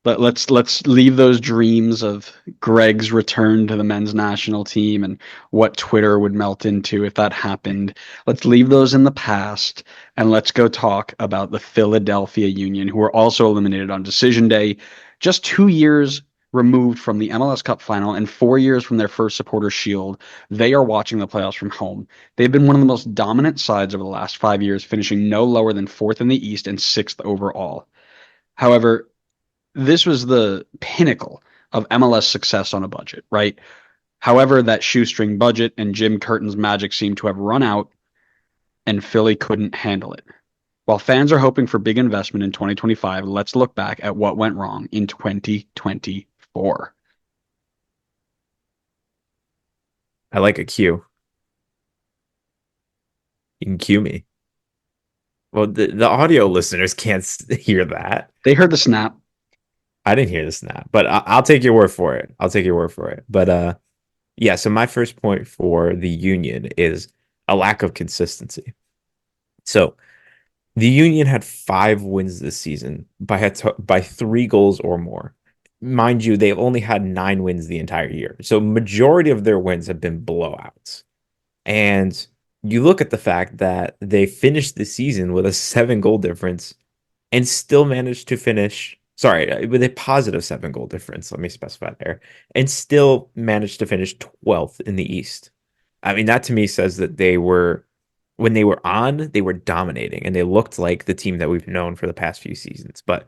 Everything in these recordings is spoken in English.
Let's leave those dreams of Greg's return to the men's national team and what Twitter would melt into if that happened. Let's leave those in the past and let's go talk about the Philadelphia Union, who were also eliminated on decision day, just 2 years removed from the MLS Cup final and 4 years from their first Supporters Shield. They are watching the playoffs from home. They've been one of the most dominant sides over the last 5 years, finishing no lower than fourth in the East and sixth overall. However, this was the pinnacle of MLS success on a budget, right? However, that shoestring budget and Jim Curtin's magic seemed to have run out, and Philly couldn't handle it. While fans are hoping for big investment in 2025, let's look back at what went wrong in 2024. I like a cue. You can cue me. Well, the audio listeners can't hear that. They heard the snap. I didn't hear the snap, but I'll take your word for it. I'll take your word for it. But yeah. So my first point for the Union is a lack of consistency. So the Union had 5 wins this season by 3 goals or more. Mind you, they've only had 9 wins the entire year. So majority of their wins have been blowouts. And you look at the fact that they finished the season with a 7 goal difference and still managed to finish, sorry, with a positive 7 goal difference. Let me specify there, and still managed to finish 12th in the East. I mean, that to me says that when they were on, they were dominating and they looked like the team that we've known for the past few seasons. But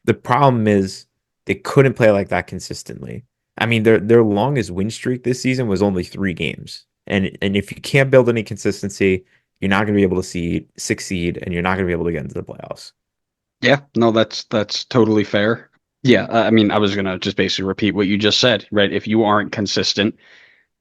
the problem is they couldn't play like that consistently. I mean, their longest win streak this season was only 3 games. And if you can't build any consistency, you're not going to be able to succeed, and you're not going to be able to get into the playoffs. Yeah, no, that's totally fair. Yeah, I mean, I was gonna just basically repeat what you just said, right? If you aren't consistent,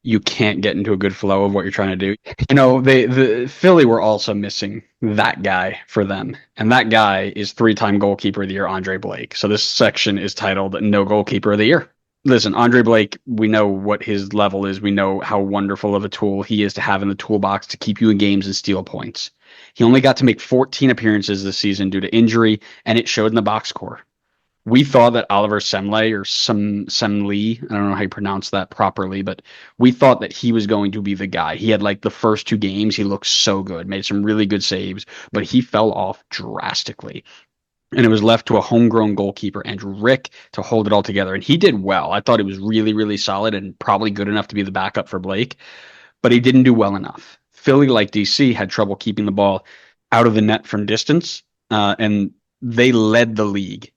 you can't get into a good flow of what you're trying to do. The Philly were also missing that guy for them, and that guy is three-time goalkeeper of the year, Andre Blake. So this section is titled "No Goalkeeper of the Year." Listen, Andre Blake, we know what his level is. We know how wonderful of a tool he is to have in the toolbox to keep you in games and steal points. He only got to make 14 appearances this season due to injury, and it showed in the box score. We thought that Oliver Semle or Semle, I don't know how you pronounce that properly, but we thought that he was going to be the guy. He had like the first 2 games, he looked so good, made some really good saves, but he fell off drastically. And it was left to a homegrown goalkeeper, Andrew Rick, to hold it all together. And he did well. I thought he was really, really solid and probably good enough to be the backup for Blake, but he didn't do well enough. Philly, like DC, had trouble keeping the ball out of the net from distance, and they led the league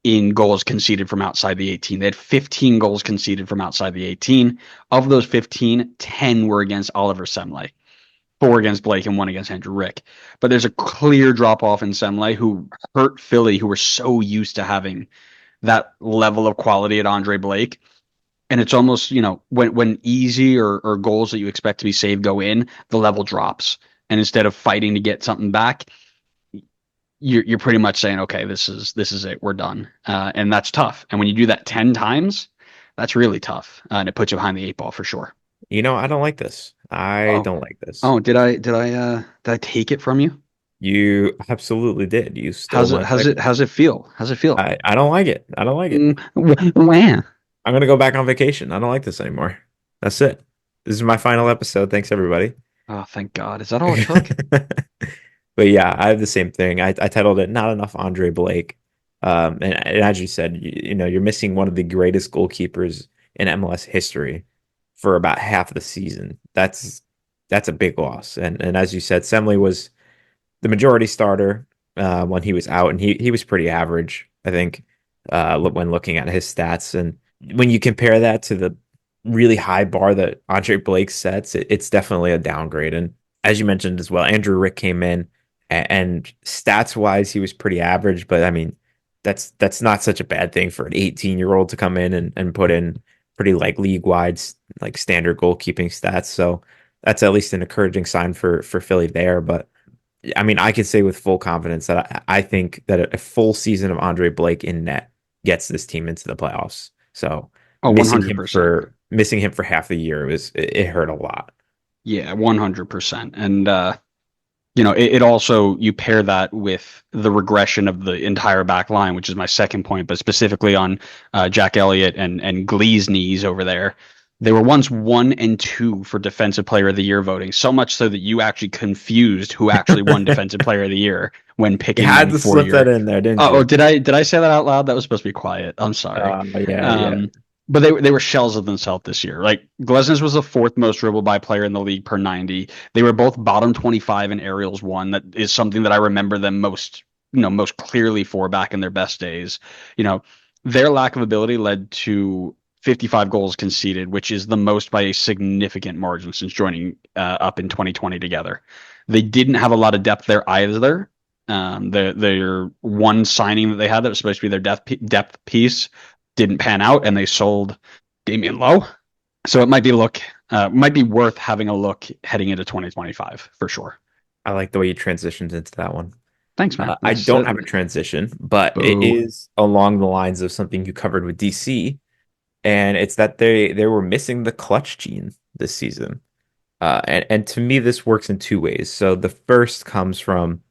in goals conceded from outside the 18. They had 15 goals conceded from outside the 18. Of those 15, 10 were against Oliver Semle, 4 against Blake, and 1 against Andrew Rick. But there's a clear drop off in Semle, who hurt Philly, who were so used to having that level of quality at Andre Blake. And it's almost, when easy or goals that you expect to be saved go in, the level drops. And instead of fighting to get something back, you're pretty much saying, okay, this is it, we're done, and that's tough. And when you do that 10 times, that's really tough, and it puts you behind the 8 ball for sure. I don't like this. I Oh, don't like this. oh, did I take it from you? You absolutely did. You stole How's it my how's it segment. how's it feel? How's it feel? I don't like it. I don't like it. Wah. I'm gonna go back on vacation. I don't like this anymore. That's it. This is my final episode. Thanks, everybody. Oh, thank God. Is that all it took? But yeah, I have the same thing. I titled it "Not Enough Andre Blake," and as you said, you're missing one of the greatest goalkeepers in MLS history for about half of the season. That's a big loss. And as you said, Semley was the majority starter when he was out, and he was pretty average, I think, when looking at his stats. And when you compare that to the really high bar that Andre Blake sets, it's definitely a downgrade. And as you mentioned as well, Andrew Rick came in, and stats wise, he was pretty average. But I mean, that's not such a bad thing for an 18-year-old to come in and put in pretty like league wide like standard goalkeeping stats. So that's at least an encouraging sign for Philly there. But I mean, I could say with full confidence that I think that a full season of Andre Blake in net gets this team into the playoffs. So Oh, missing him 100%. for half the year it hurt a lot. Yeah, 100%. And it also, you pair that with the regression of the entire back line, which is my second point, but specifically on Jack Elliott and Glee's knees over there. They were once 1 and 2 for Defensive Player of the Year voting, so much so that you actually confused who actually won Defensive Player of the Year when You picking had them to for slip that your. in there, didn't Oh, you? did I say that out loud? That was supposed to be quiet. I'm sorry. Yeah, yeah. Um, but they were shells of themselves this year. Like Glesnes was the fourth most dribbled by player in the league per 90. They were both bottom 25 in aerials one. That is something that I remember them most clearly for back in their best days. You know, their lack of ability led to 55 goals conceded, which is the most by a significant margin since joining up in 2020 together. They didn't have a lot of depth there either. Their one signing that they had that was supposed to be their depth piece didn't pan out, and they sold Damian Lowe. So it might be worth having a look heading into 2025 for sure. I like the way you transitioned into that one. Thanks, man. I That's don't have a transition, but it boo. is along the lines of something you covered with DC, and it's that they were missing the clutch gene this season. And to me, this works in two ways. So the first comes from,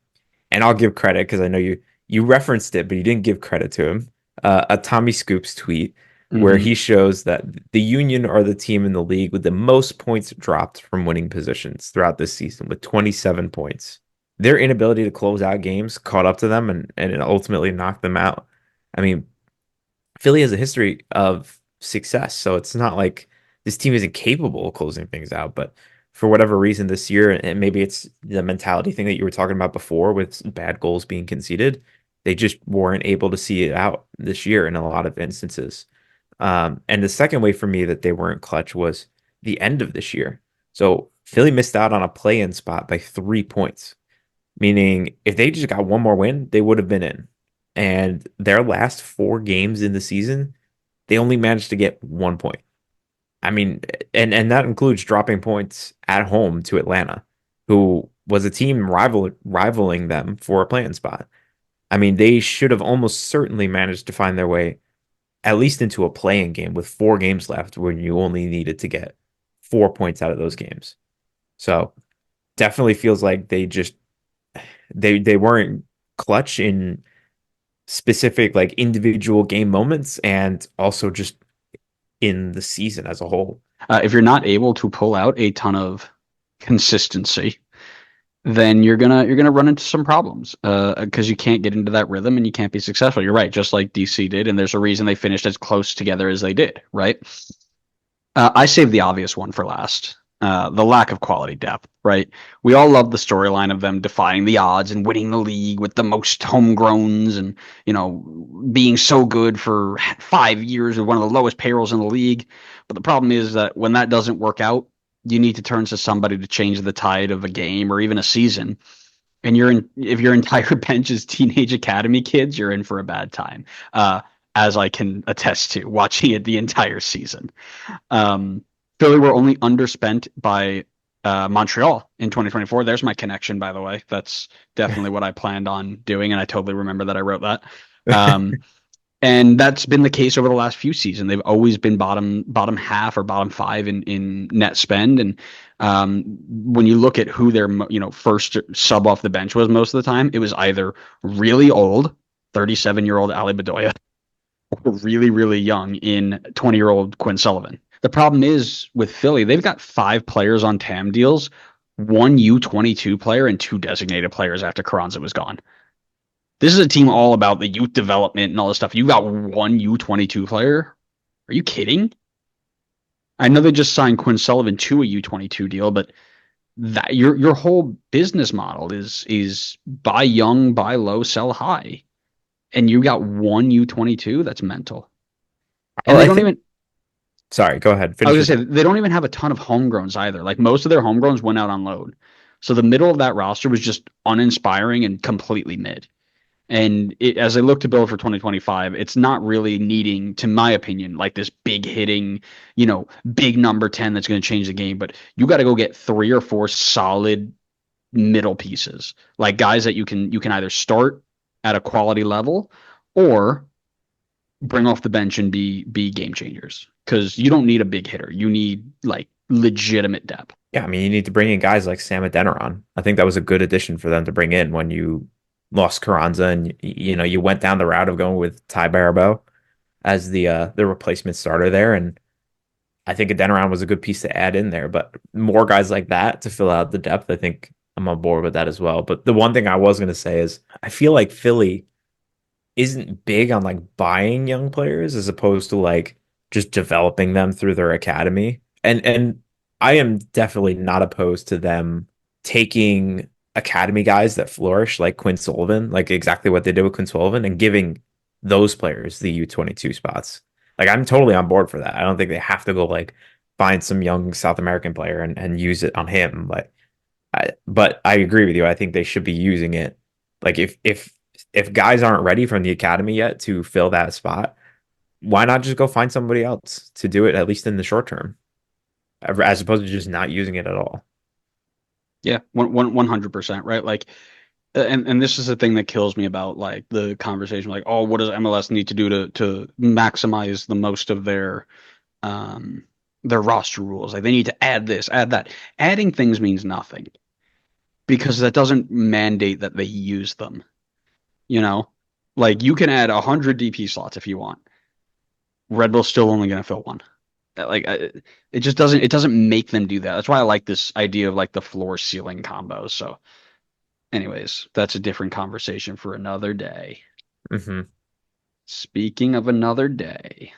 and I'll give credit because I know you referenced it, but you didn't give credit to him. A Tommy Scoops tweet where Mm-hmm. he shows that the Union are the team in the league with the most points dropped from winning positions throughout this season, with 27 points. Their inability to close out games caught up to them and it ultimately knocked them out. I mean, Philly has a history of success, so it's not like this team isn't capable of closing things out. But for whatever reason this year, and maybe it's the mentality thing that you were talking about before with bad goals being conceded, they just weren't able to see it out this year in a lot of instances. And the second way for me that they weren't clutch was the end of this year. So Philly missed out on a play-in spot by 3 points, meaning if they just got one more win, they would have been in. And their last 4 games in the season, they only managed to get 1 point. I mean, and that includes dropping points at home to Atlanta, who was a team rivaling them for a play-in spot. I mean, they should have almost certainly managed to find their way at least into a playing game with 4 games left when you only needed to get 4 points out of those games. So definitely feels like they weren't clutch in specific like individual game moments and also just in the season as a whole. If you're not able to pull out a ton of consistency, then you're gonna run into some problems because you can't get into that rhythm and you can't be successful. You're right, just like DC did, and there's a reason they finished as close together as they did, right? I saved the obvious one for last. The lack of quality depth, right? We all love the storyline of them defying the odds and winning the league with the most homegrowns and, being so good for 5 years with one of the lowest payrolls in the league. But the problem is that when that doesn't work out, you need to turn to somebody to change the tide of a game or even a season. And if your entire bench is teenage academy kids, you're in for a bad time. As I can attest to watching it the entire season. Um, Philly were only underspent by Montreal in 2024. There's my connection, by the way. That's definitely what I planned on doing, and I totally remember that I wrote that. Um, and that's been the case over the last few seasons. They've always been bottom half or bottom five in net spend. And when you look at who their first sub off the bench was most of the time, it was either really old, 37-year-old Ali Bedoya, or really really young in 20-year-old Quinn Sullivan. The problem is with Philly, they've got 5 players on TAM deals, one U22 player, and 2 designated players after Carranza was gone. This is a team all about the youth development and all this stuff. You got one U22 player? Are you kidding? I know they just signed Quinn Sullivan to a U22 deal, but that your whole business model is buy young, buy low, sell high. And you got one U22? That's mental. Well, And they I don't think, even sorry, go ahead, I finish was your gonna thought. say they don't even have a ton of homegrowns either. Like most of their homegrowns went out on load. So the middle of that roster was just uninspiring and completely mid. And as I look to build for 2025, it's not really needing, to my opinion, like this big hitting, big number 10 that's going to change the game. But you got to go get 3 or 4 solid middle pieces, like guys that you can either start at a quality level or bring off the bench and be game changers. Because you don't need a big hitter. You need like legitimate depth. Yeah, I mean, you need to bring in guys like Sam Adeniran. I think that was a good addition for them to bring in when you lost Carranza and you went down the route of going with Ty Barabo as the replacement starter there. And I think Adeniran was a good piece to add in there. But more guys like that to fill out the depth, I think I'm on board with that as well. But the one thing I was going to say is I feel like Philly isn't big on like buying young players as opposed to like just developing them through their academy. And I am definitely not opposed to them taking academy guys that flourish like Quinn Sullivan, like exactly what they did with Quinn Sullivan and giving those players the U22 spots. Like I'm totally on board for that. I don't think they have to go like find some young South American player and use it on him. But I agree with you. I think they should be using it. Like if guys aren't ready from the academy yet to fill that spot, why not just go find somebody else to do it at least in the short term, as opposed to just not using it at all. Yeah, 100%, right? Like, and this is the thing that kills me about like the conversation, like, oh, what does MLS need to do to maximize the most of um their roster rules? Like, they need to add this, add that. Adding things means nothing because that doesn't mandate that they use them. You know, like you can add 100 DP slots if you want. Red Bull's still only going to fill one. Like, it just doesn't make them do that. That's why I like this idea of like the floor ceiling combos. So, anyways, that's a different conversation for another day. Hmm. Speaking of another day.